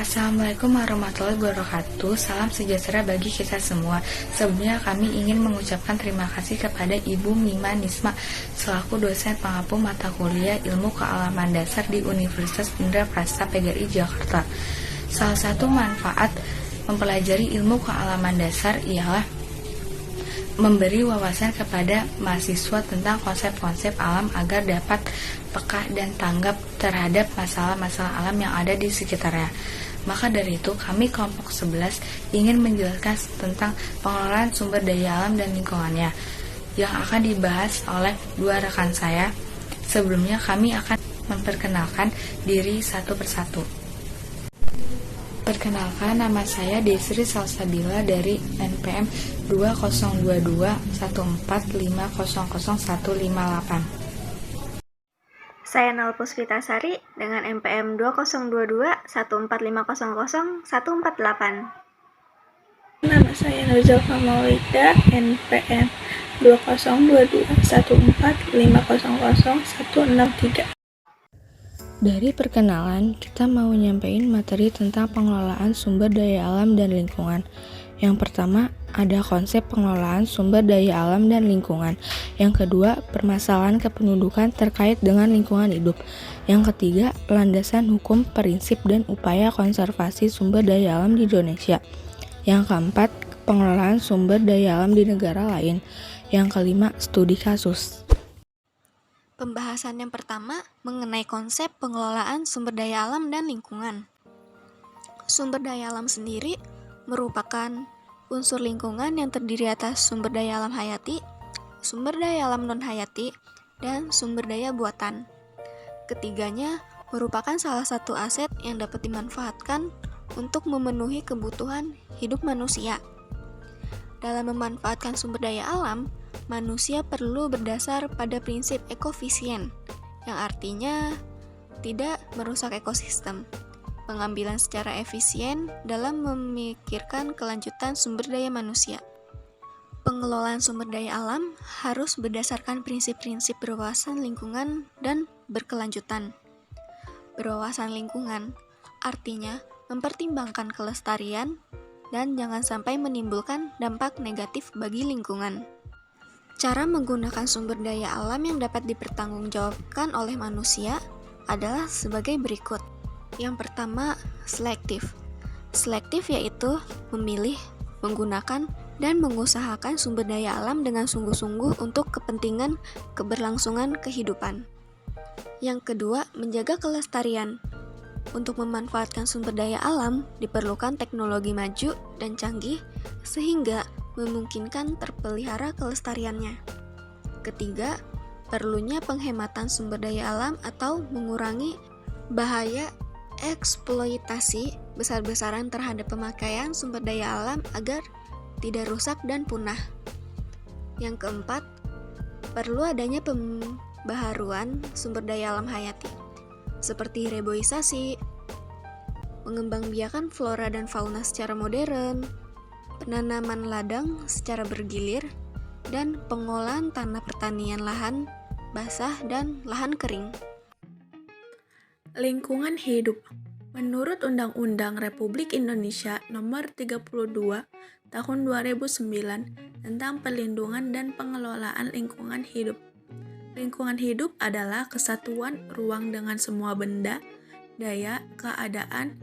Assalamualaikum warahmatullahi wabarakatuh. Salam sejahtera bagi kita semua. Sebelumnya kami ingin mengucapkan terima kasih kepada Ibu Mima Nisma selaku dosen pengampu mata kuliah Ilmu Kealaman Dasar di Universitas Indraprasta PGRI Jakarta. Salah satu manfaat mempelajari ilmu kealaman dasar ialah memberi wawasan kepada mahasiswa tentang konsep-konsep alam agar dapat peka dan tanggap terhadap masalah-masalah alam yang ada di sekitarnya. Maka dari itu, kami kelompok 11 ingin menjelaskan tentang pengelolaan sumber daya alam dan lingkungannya yang akan dibahas oleh dua rekan saya. Sebelumnya, kami akan memperkenalkan diri satu persatu. Perkenalkan, nama saya Desri Salsabila dari NPM 202214500158. Saya Nal Puspitasari dengan NPM 202214500148. Nama saya Nuzulfa Maulida, NPM 202214500163. Dari perkenalan, kita mau nyampein materi tentang pengelolaan sumber daya alam dan lingkungan. Yang pertama, ada konsep pengelolaan sumber daya alam dan lingkungan. Yang kedua, permasalahan kependudukan terkait dengan lingkungan hidup. Yang ketiga, landasan hukum, prinsip, dan upaya konservasi sumber daya alam di Indonesia. Yang keempat, pengelolaan sumber daya alam di negara lain. Yang kelima, studi kasus. Pembahasan yang pertama mengenai konsep pengelolaan sumber daya alam dan lingkungan. Sumber daya alam sendiri merupakan unsur lingkungan yang terdiri atas sumber daya alam hayati, sumber daya alam non-hayati, dan sumber daya buatan. Ketiganya merupakan salah satu aset yang dapat dimanfaatkan untuk memenuhi kebutuhan hidup manusia. Dalam memanfaatkan sumber daya alam, manusia perlu berdasar pada prinsip ekofisien, yang artinya tidak merusak ekosistem. Pengambilan secara efisien dalam memikirkan kelanjutan sumber daya manusia. Pengelolaan sumber daya alam harus berdasarkan prinsip-prinsip berwawasan lingkungan dan berkelanjutan. Berwawasan lingkungan artinya mempertimbangkan kelestarian dan jangan sampai menimbulkan dampak negatif bagi lingkungan. Cara menggunakan sumber daya alam yang dapat dipertanggungjawabkan oleh manusia adalah sebagai berikut. Yang pertama, selektif. Selektif yaitu memilih, menggunakan, dan mengusahakan sumber daya alam dengan sungguh-sungguh untuk kepentingan keberlangsungan kehidupan. Yang kedua, menjaga kelestarian. Untuk memanfaatkan sumber daya alam, diperlukan teknologi maju dan canggih sehingga memungkinkan terpelihara kelestariannya. Ketiga, perlunya penghematan sumber daya alam atau mengurangi bahaya eksploitasi besar-besaran terhadap pemakaian sumber daya alam agar tidak rusak dan punah. Yang keempat, perlu adanya pembaharuan sumber daya alam hayati, seperti reboisasi, mengembangbiakan flora dan fauna secara modern, penanaman ladang secara bergilir, dan pengolahan tanah pertanian lahan basah dan lahan kering. Lingkungan hidup. Menurut Undang-Undang Republik Indonesia Nomor 32 Tahun 2009 tentang Perlindungan dan Pengelolaan Lingkungan Hidup. Lingkungan hidup adalah kesatuan ruang dengan semua benda, daya, keadaan,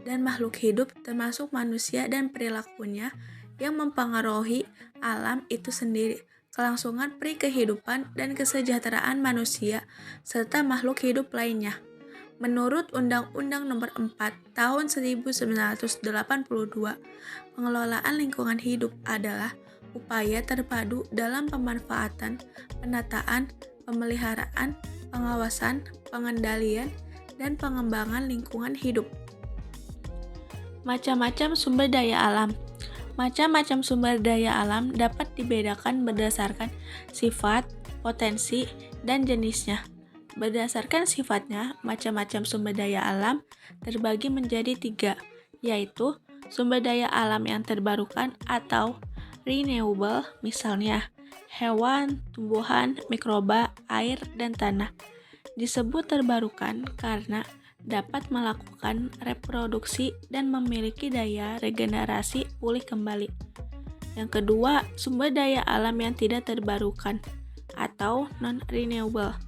dan makhluk hidup termasuk manusia dan perilakunya yang mempengaruhi alam itu sendiri, kelangsungan kehidupan dan kesejahteraan manusia serta makhluk hidup lainnya. Menurut Undang-Undang Nomor 4 Tahun 1982, pengelolaan lingkungan hidup adalah upaya terpadu dalam pemanfaatan, penataan, pemeliharaan, pengawasan, pengendalian, dan pengembangan lingkungan hidup. Macam-macam sumber daya alam. Macam-macam sumber daya alam dapat dibedakan berdasarkan sifat, potensi, dan jenisnya. Berdasarkan sifatnya, macam-macam sumber daya alam terbagi menjadi 3, yaitu sumber daya alam yang terbarukan atau renewable, misalnya hewan, tumbuhan, mikroba, air, dan tanah. Disebut terbarukan karena dapat melakukan reproduksi dan memiliki daya regenerasi pulih kembali. Yang kedua, sumber daya alam yang tidak terbarukan atau non-renewable.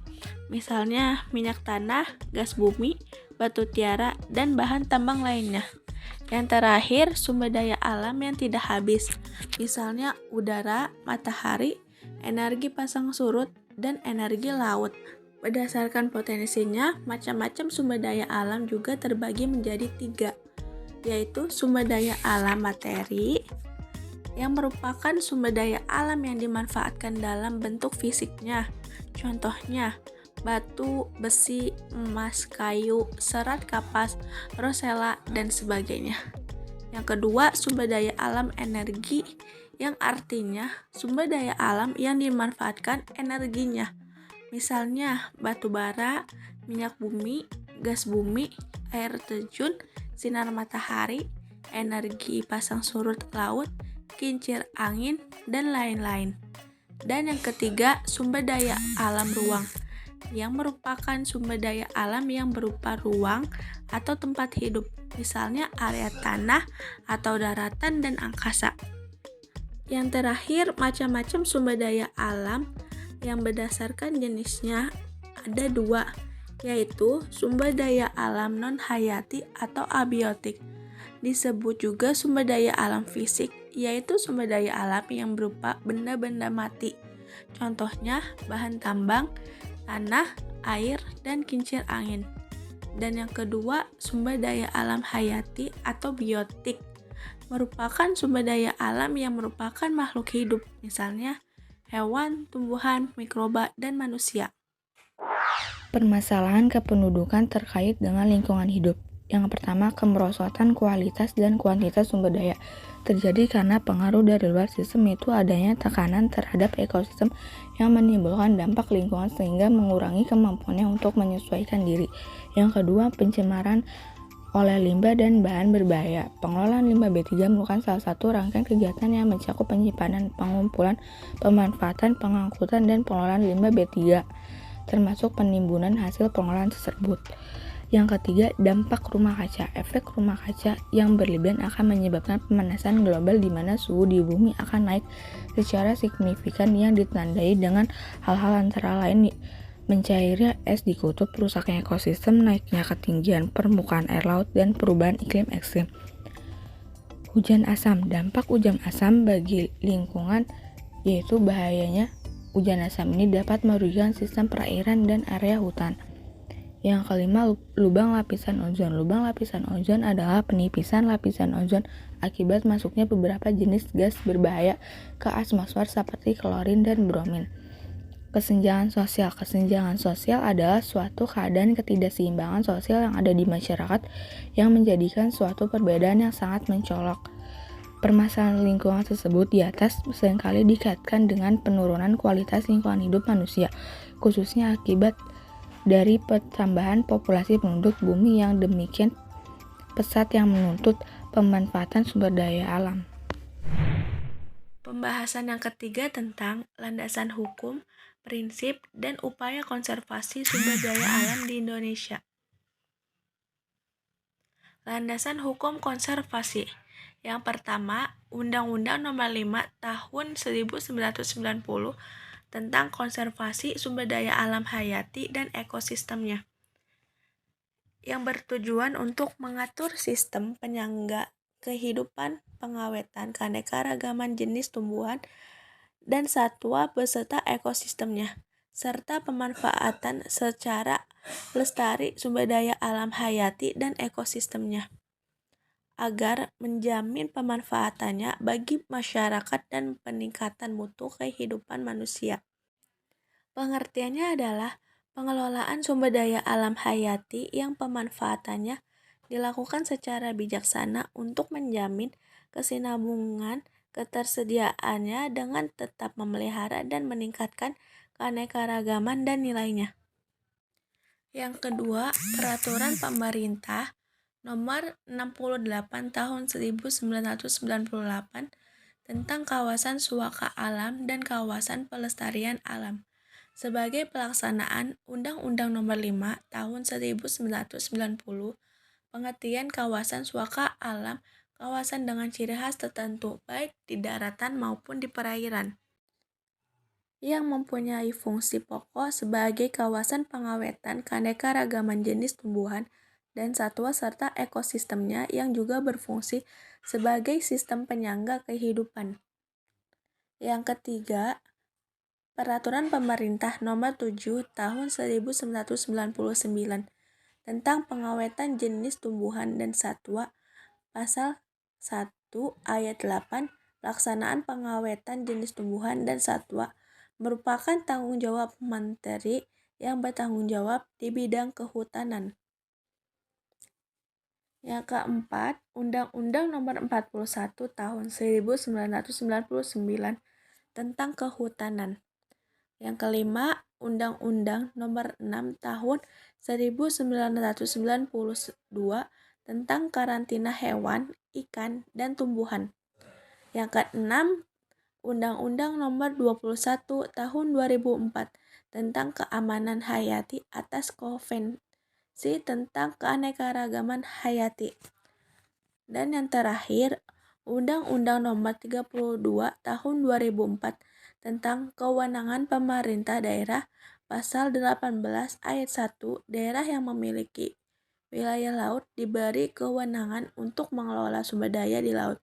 Misalnya minyak tanah, gas bumi, batu tiara, dan bahan tambang lainnya. Yang terakhir, sumber daya alam yang tidak habis. Misalnya udara, matahari, energi pasang surut, dan energi laut. Berdasarkan potensinya, macam-macam sumber daya alam juga terbagi menjadi 3, yaitu sumber daya alam materi, yang merupakan sumber daya alam yang dimanfaatkan dalam bentuk fisiknya. Contohnya, batu, besi, emas, kayu, serat kapas, rosella, dan sebagainya. Yang kedua, sumber daya alam energi, yang artinya sumber daya alam yang dimanfaatkan energinya. Misalnya batu bara, minyak bumi, gas bumi, air terjun, sinar matahari, energi pasang surut laut, kincir angin, dan lain-lain. Dan yang ketiga, sumber daya alam ruang, yang merupakan sumber daya alam yang berupa ruang atau tempat hidup, misalnya area tanah atau daratan dan angkasa. Yang terakhir, macam-macam sumber daya alam yang berdasarkan jenisnya ada 2, yaitu sumber daya alam non-hayati atau abiotik. Disebut juga sumber daya alam fisik, yaitu sumber daya alam yang berupa benda-benda mati. Contohnya bahan tambang, tanah, air, dan kincir angin. Dan yang kedua, sumber daya alam hayati atau biotik, merupakan sumber daya alam yang merupakan makhluk hidup, misalnya hewan, tumbuhan, mikroba, dan manusia. Permasalahan kependudukan terkait dengan lingkungan hidup. Yang pertama, kemerosotan kualitas dan kuantitas sumber daya terjadi karena pengaruh dari luar sistem, yaitu adanya tekanan terhadap ekosistem yang menimbulkan dampak lingkungan sehingga mengurangi kemampuannya untuk menyesuaikan diri. Yang kedua, pencemaran oleh limbah dan bahan berbahaya. Pengelolaan limbah B3 merupakan salah satu rangkaian kegiatan yang mencakup penyimpanan, pengumpulan, pemanfaatan, pengangkutan, dan pengelolaan limbah B3, termasuk penimbunan hasil pengolahan tersebut. Yang ketiga, dampak rumah kaca. Efek rumah kaca yang berlebihan akan menyebabkan pemanasan global di mana suhu di bumi akan naik secara signifikan yang ditandai dengan hal-hal antara lain mencairnya es di kutub, rusaknya ekosistem, naiknya ketinggian permukaan air laut, dan perubahan iklim ekstrim. Hujan asam. Dampak hujan asam bagi lingkungan, yaitu bahayanya hujan asam ini dapat merugikan sistem perairan dan area hutan. Yang kelima, lubang lapisan ozon. Lubang lapisan ozon adalah penipisan lapisan ozon akibat masuknya beberapa jenis gas berbahaya ke atmosfer seperti klorin dan bromin. Kesenjangan sosial. Kesenjangan sosial adalah suatu keadaan ketidakseimbangan sosial yang ada di masyarakat yang menjadikan suatu perbedaan yang sangat mencolok. Permasalahan lingkungan tersebut di atas seringkali dikaitkan dengan penurunan kualitas lingkungan hidup manusia, khususnya akibat dari pertambahan populasi penduduk bumi yang demikian pesat yang menuntut pemanfaatan sumber daya alam. Pembahasan yang ketiga tentang landasan hukum, prinsip, dan upaya konservasi sumber daya alam di Indonesia. Landasan hukum konservasi. Yang pertama, Undang-Undang Nomor 5 Tahun 1990 tentang konservasi sumber daya alam hayati dan ekosistemnya, yang bertujuan untuk mengatur sistem penyangga kehidupan, pengawetan keanekaragaman jenis tumbuhan dan satwa beserta ekosistemnya, serta pemanfaatan secara lestari sumber daya alam hayati dan ekosistemnya, agar menjamin pemanfaatannya bagi masyarakat dan peningkatan mutu kehidupan manusia. Pengertiannya adalah pengelolaan sumber daya alam hayati yang pemanfaatannya dilakukan secara bijaksana untuk menjamin kesinambungan ketersediaannya dengan tetap memelihara dan meningkatkan keanekaragaman dan nilainya. Yang kedua, Peraturan Pemerintah Nomor 68 Tahun 1998 tentang Kawasan Suaka Alam dan Kawasan Pelestarian Alam, sebagai pelaksanaan Undang-Undang Nomor 5 Tahun 1990, pengertian kawasan suaka alam, kawasan dengan ciri khas tertentu baik di daratan maupun di perairan, yang mempunyai fungsi pokok sebagai kawasan pengawetan keanekaragaman jenis tumbuhan dan satwa serta ekosistemnya yang juga berfungsi sebagai sistem penyangga kehidupan. Yang ketiga, Peraturan Pemerintah Nomor 7 Tahun 1999 tentang pengawetan jenis tumbuhan dan satwa, Pasal 1 Ayat 8, pelaksanaan pengawetan jenis tumbuhan dan satwa merupakan tanggung jawab Menteri yang bertanggung jawab di bidang kehutanan. Yang keempat, Undang-Undang Nomor 41 Tahun 1999 tentang kehutanan. Yang kelima, Undang-Undang Nomor 6 Tahun 1992 tentang karantina hewan, ikan, dan tumbuhan. Yang keenam, Undang-Undang Nomor 21 Tahun 2004 tentang keamanan hayati atas Konvensi tentang keanekaragaman hayati. Dan yang terakhir, Undang-Undang Nomor 32 Tahun 2004 tentang kewenangan pemerintah daerah, Pasal 18 Ayat 1, daerah yang memiliki wilayah laut diberi kewenangan untuk mengelola sumber daya di laut.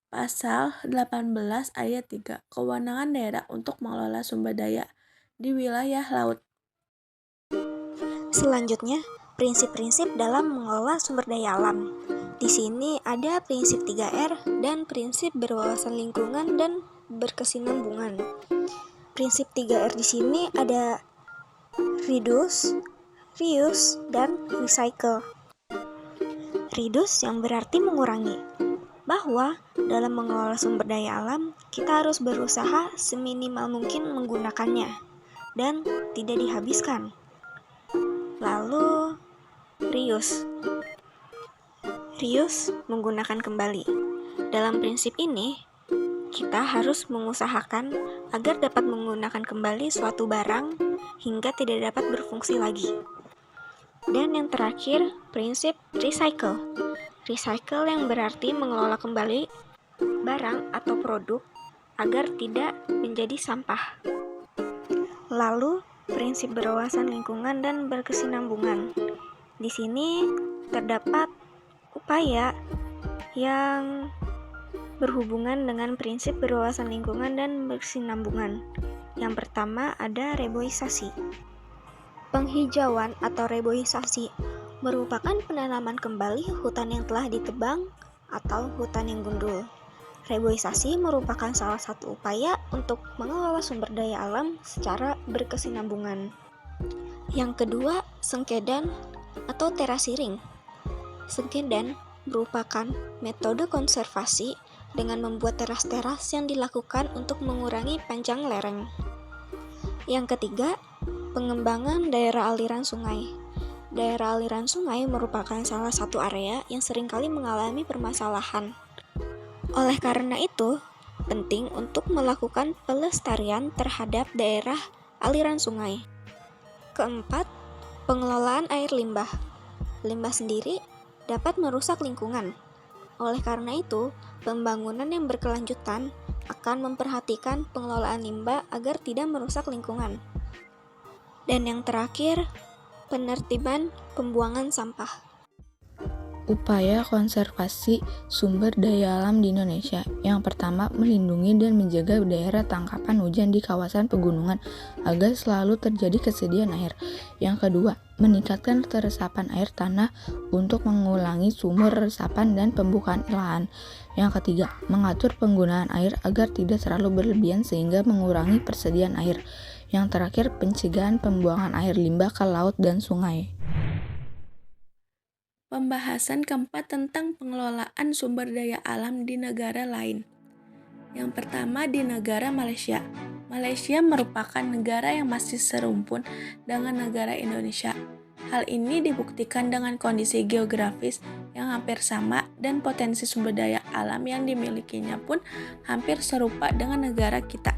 Pasal 18 Ayat 3, kewenangan daerah untuk mengelola sumber daya di wilayah laut. Selanjutnya, prinsip-prinsip dalam mengelola sumber daya alam. Di sini ada prinsip 3R dan prinsip berwawasan lingkungan dan berkesinambungan. Prinsip 3R di sini ada reduce, reuse, dan recycle. Reduce yang berarti mengurangi, bahwa dalam mengelola sumber daya alam, kita harus berusaha seminimal mungkin menggunakannya dan tidak dihabiskan. Lalu, reuse. Reuse menggunakan kembali. Dalam prinsip ini, kita harus mengusahakan agar dapat menggunakan kembali suatu barang hingga tidak dapat berfungsi lagi. Dan yang terakhir, prinsip recycle. Recycle yang berarti mengelola kembali barang atau produk agar tidak menjadi sampah. Lalu, prinsip berwawasan lingkungan dan berkesinambungan. Di sini terdapat upaya yang berhubungan dengan prinsip berwawasan lingkungan dan berkesinambungan. Yang pertama ada reboisasi. Penghijauan atau reboisasi merupakan penanaman kembali hutan yang telah ditebang atau hutan yang gundul. Reboisasi merupakan salah satu upaya untuk mengelola sumber daya alam secara berkesinambungan. Yang kedua, sengkedan atau terasiring. Sengkedan merupakan metode konservasi dengan membuat teras-teras yang dilakukan untuk mengurangi panjang lereng. Yang ketiga, pengembangan daerah aliran sungai. Daerah aliran sungai merupakan salah satu area yang seringkali mengalami permasalahan. Oleh karena itu, penting untuk melakukan pelestarian terhadap daerah aliran sungai. Keempat, pengelolaan air limbah. Limbah sendiri dapat merusak lingkungan. Oleh karena itu, pembangunan yang berkelanjutan akan memperhatikan pengelolaan limbah agar tidak merusak lingkungan. Dan yang terakhir, penertiban pembuangan sampah. Upaya konservasi sumber daya alam di Indonesia. Yang pertama, melindungi dan menjaga daerah tangkapan hujan di kawasan pegunungan agar selalu terjadi kesediaan air. Yang kedua, meningkatkan resapan air tanah untuk mengulangi sumur resapan dan pembukaan lahan. Yang ketiga, mengatur penggunaan air agar tidak terlalu berlebihan sehingga mengurangi persediaan air. Yang terakhir, pencegahan pembuangan air limbah ke laut dan sungai. Pembahasan keempat tentang pengelolaan sumber daya alam di negara lain. Yang pertama di negara Malaysia. Malaysia merupakan negara yang masih serumpun dengan negara Indonesia. Hal ini dibuktikan dengan kondisi geografis yang hampir sama dan potensi sumber daya alam yang dimilikinya pun hampir serupa dengan negara kita.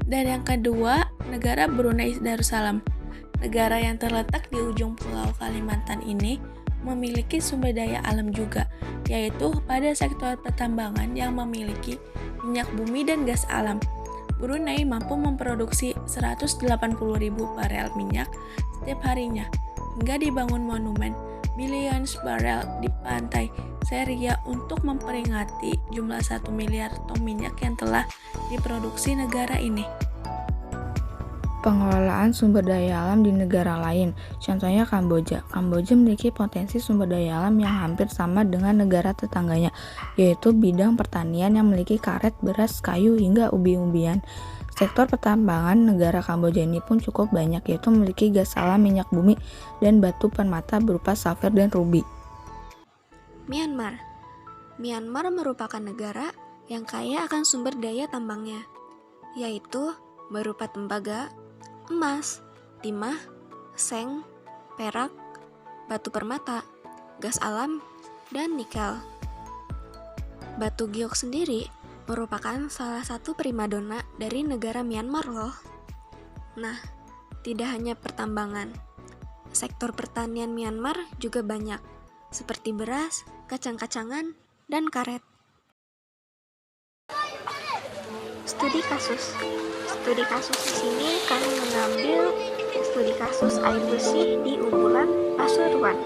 Dan yang kedua, negara Brunei Darussalam. Negara yang terletak di ujung pulau Kalimantan ini memiliki sumber daya alam juga, yaitu pada sektor pertambangan yang memiliki minyak bumi dan gas alam. Brunei mampu memproduksi 180.000 barel minyak setiap harinya, hingga dibangun monumen Millions Barrel di pantai Seria untuk memperingati jumlah 1 miliar ton minyak yang telah diproduksi negara ini. Pengelolaan sumber daya alam di negara lain, contohnya Kamboja. Kamboja memiliki potensi sumber daya alam yang hampir sama dengan negara tetangganya, yaitu bidang pertanian yang memiliki karet, beras, kayu, hingga ubi-ubian. Sektor pertambangan negara Kamboja ini pun cukup banyak, yaitu memiliki gas alam, minyak bumi, dan batu permata berupa safir dan rubi. Myanmar. Myanmar merupakan negara yang kaya akan sumber daya tambangnya, yaitu berupa tembaga, emas, timah, seng, perak, batu permata, gas alam, dan nikel. Batu giok sendiri merupakan salah satu primadona dari negara Myanmar loh. Nah, tidak hanya pertambangan, sektor pertanian Myanmar juga banyak, seperti beras, kacang-kacangan, dan karet. Studi kasus. Studi kasus di sini kami mengambil studi kasus air bersih di Umbulan, Pasuruan.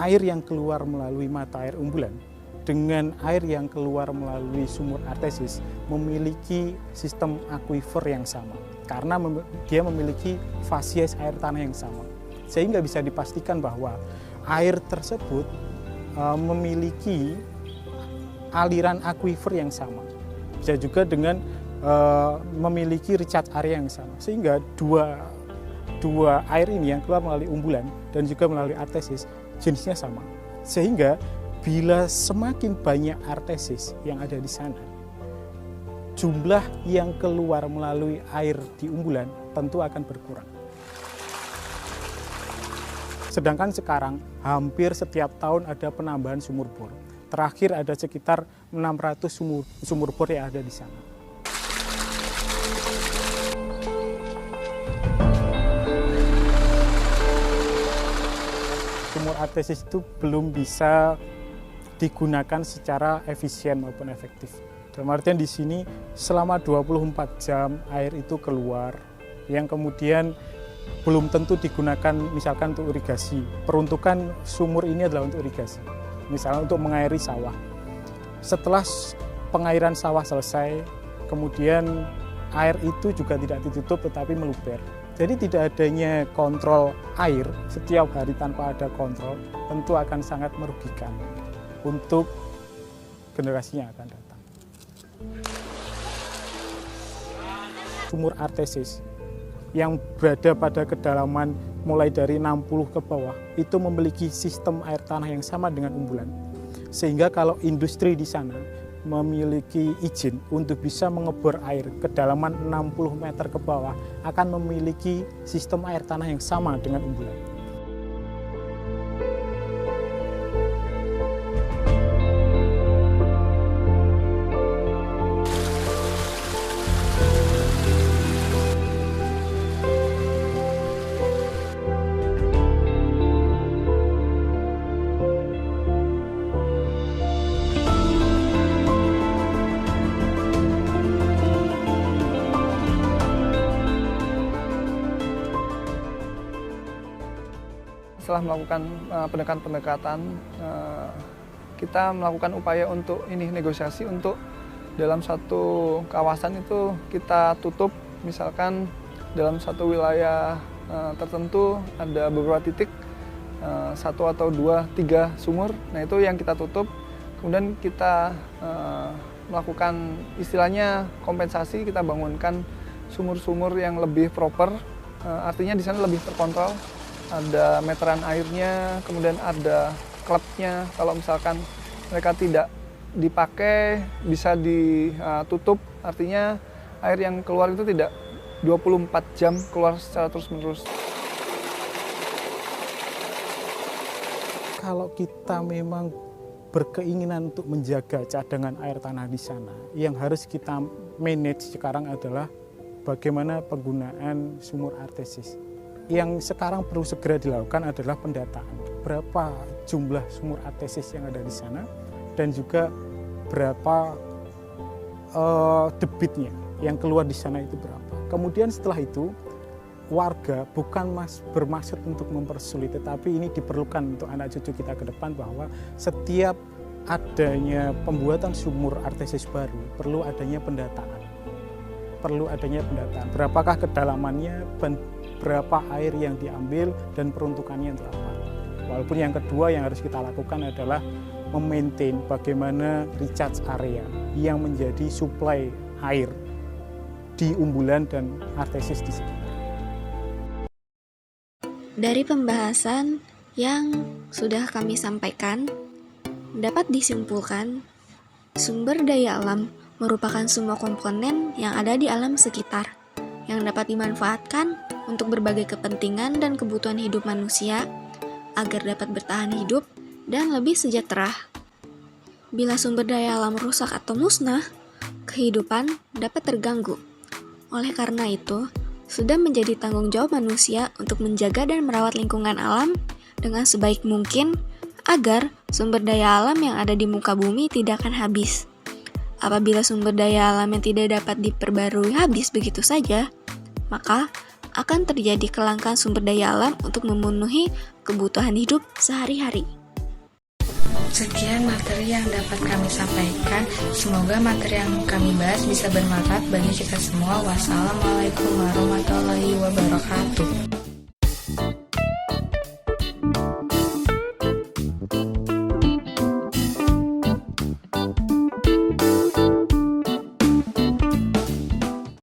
Air yang keluar melalui mata air Umbulan dengan air yang keluar melalui sumur artesis memiliki sistem akuifer yang sama karena dia memiliki fasies air tanah yang sama, sehingga bisa dipastikan bahwa air tersebut memiliki aliran akuifer yang sama, bisa juga dengan memiliki recharge area yang sama, sehingga dua air ini yang keluar melalui Umbulan dan juga melalui artesis jenisnya sama, sehingga bila semakin banyak artesis yang ada di sana, jumlah yang keluar melalui air di Umbulan tentu akan berkurang. Sedangkan sekarang hampir setiap tahun ada penambahan sumur bor. Terakhir ada sekitar 600 sumur bor yang ada di sana. Sumur artesis itu belum bisa digunakan secara efisien maupun efektif. Dalam artian di sini selama 24 jam air itu keluar, yang kemudian belum tentu digunakan misalkan untuk irigasi. Peruntukan sumur ini adalah untuk irigasi, misalnya untuk mengairi sawah. Setelah pengairan sawah selesai, kemudian air itu juga tidak ditutup tetapi meluber. Jadi tidak adanya kontrol air setiap hari tanpa ada kontrol tentu akan sangat merugikan untuk generasi yang akan datang. Sumur artesis yang berada pada kedalaman mulai dari 60 ke bawah itu memiliki sistem air tanah yang sama dengan Umbulan. Sehingga kalau industri di sana memiliki izin untuk bisa mengebor air kedalaman 60 meter ke bawah akan memiliki sistem air tanah yang sama dengan Umbulan. Setelah melakukan pendekatan-pendekatan, kita melakukan upaya untuk negosiasi untuk dalam satu kawasan itu kita tutup, misalkan dalam satu wilayah tertentu ada beberapa titik, 1 atau 2, 3 sumur, nah itu yang kita tutup, kemudian kita melakukan istilahnya kompensasi, kita bangunkan sumur-sumur yang lebih proper, artinya di sana lebih terkontrol. Ada meteran airnya, kemudian ada klubnya, kalau misalkan mereka tidak dipakai bisa ditutup, artinya air yang keluar itu tidak 24 jam keluar secara terus-menerus. Kalau kita memang berkeinginan untuk menjaga cadangan air tanah di sana, yang harus kita manage sekarang adalah bagaimana penggunaan sumur artesis. Yang sekarang perlu segera dilakukan adalah pendataan. Berapa jumlah sumur artesis yang ada di sana dan juga berapa debitnya yang keluar di sana itu berapa. Kemudian setelah itu warga bukan bermaksud untuk mempersulit, tetapi ini diperlukan untuk anak cucu kita ke depan bahwa setiap adanya pembuatan sumur artesis baru perlu adanya pendataan. Perlu adanya pendataan. Berapakah kedalamannya, berapa air yang diambil dan peruntukannya untuk apa. Walaupun yang kedua yang harus kita lakukan adalah memaintain bagaimana recharge area yang menjadi suplai air di umbulan dan artesis di sekitar. Dari pembahasan yang sudah kami sampaikan, dapat disimpulkan sumber daya alam merupakan semua komponen yang ada di alam sekitar yang dapat dimanfaatkan untuk berbagai kepentingan dan kebutuhan hidup manusia agar dapat bertahan hidup dan lebih sejahtera. Bila sumber daya alam rusak atau musnah, kehidupan dapat terganggu. Oleh karena itu, sudah menjadi tanggung jawab manusia untuk menjaga dan merawat lingkungan alam dengan sebaik mungkin agar sumber daya alam yang ada di muka bumi tidak akan habis. Apabila sumber daya alam yang tidak dapat diperbarui habis begitu saja, maka akan terjadi kelangkaan sumber daya alam untuk memenuhi kebutuhan hidup sehari-hari. Sekian materi yang dapat kami sampaikan. Semoga materi yang kami bahas bisa bermanfaat bagi kita semua. Wassalamualaikum warahmatullahi wabarakatuh.